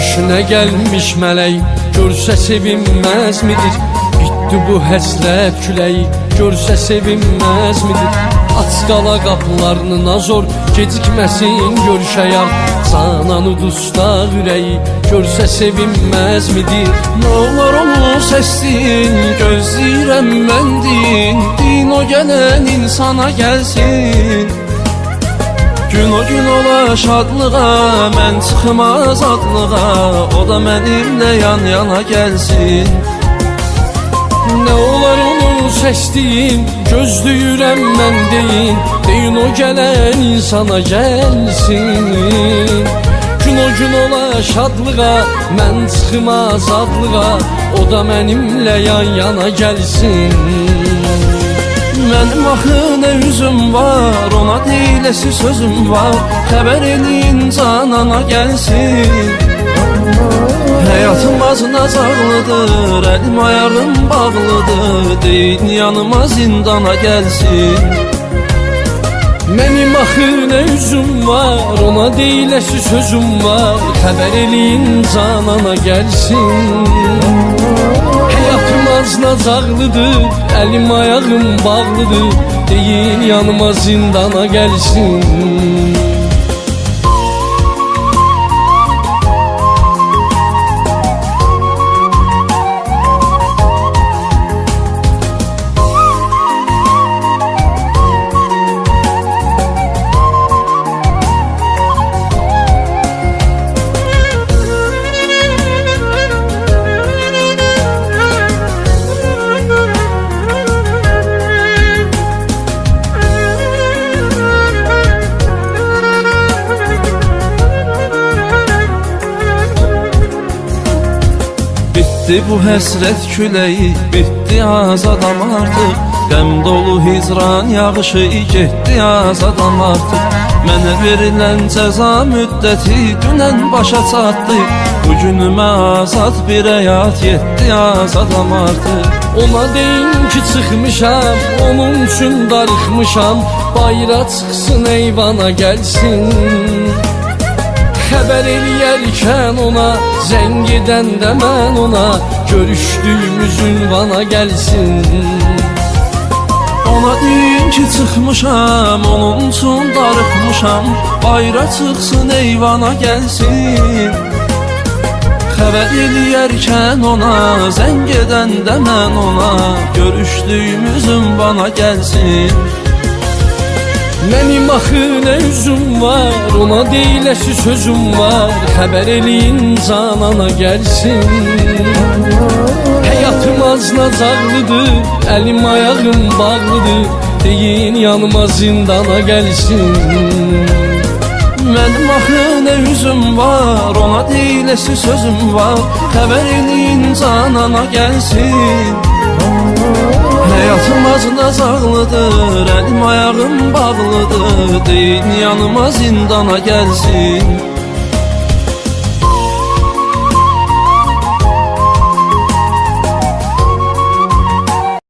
Başına gelmiş mələk, görsə sevinməz midir? Bitdi bu həsrət küləyi, görsə sevinməz midir? Aç qala qapılarını nazor, gecikməsin görüşəyəm. Cananı dustaq ürəyi, görsə sevinməz midir? Nə olar onu səssin, gözləyirəm mən din o gələn insana gəlsin. Gün o gün ola şadlığa, mən çıxım azadlığa, o da mənimlə yan yana gəlsin. Nə olar onu səsliyim, gözləyirəm mən deyin o gələn insana gəlsin. Gün o gün ola şadlığa, mən çıxım azadlığa, o da mənimlə yan yana gəlsin. Mənim axı nə üzüm var, ona deyiləsi sözüm var, xəbər eləyin canana gəlsin. Həyatım acınacaqlıdır, əlim ayağım bağlıdır, deyin yanıma zindana gəlsin. Mənim axı nə üzüm var, ona deyiləsi sözüm var, xəbər eləyin canana gəlsin. Həyatım acınacaqlıdır, əlim ayağım bağlıdır, deyin yanıma zindana gəlsin. Bitdi bu həsrət küləyi, bitdi azadam artıq. Qəm dolu hicran yağışı getdi azadam artıq. Mənə verilən cəza müddəti dünən başa çatdı. Bugünümə azad bir həyat yetdi azadam artıq. Ona deyin ki çıxmışam, onun üçün darıxmışam, bayra çıxsın eyvana gəlsin. Xəbər eləyərkən ona, zəng edəndə mən ona, görüşdüyümüz ünvana gəlsin. Ona deyin ki çıxmışam, onun üçün darıxmışam, bayra çıxsın eyvana gəlsin. Xəbər eləyərkən ona, zəng edəndə mən ona, görüşdüyümüz ünvana gəlsin. Mənim axı nə üzüm var, ona deyiləsi sözüm var, xəbər eləyin canana gəlsin. Həyatım acınacaqlıdır, əlim ayağım bağlıdır, deyin yanıma zindana gəlsin. Mənim axı nə üzüm var, ona deyiləsi sözüm var, xəbər eləyin canana gəlsin. Həyatım acınacaqlıdır, əlim ayağım bağlıdır, deyin yanıma zindana gəlsin.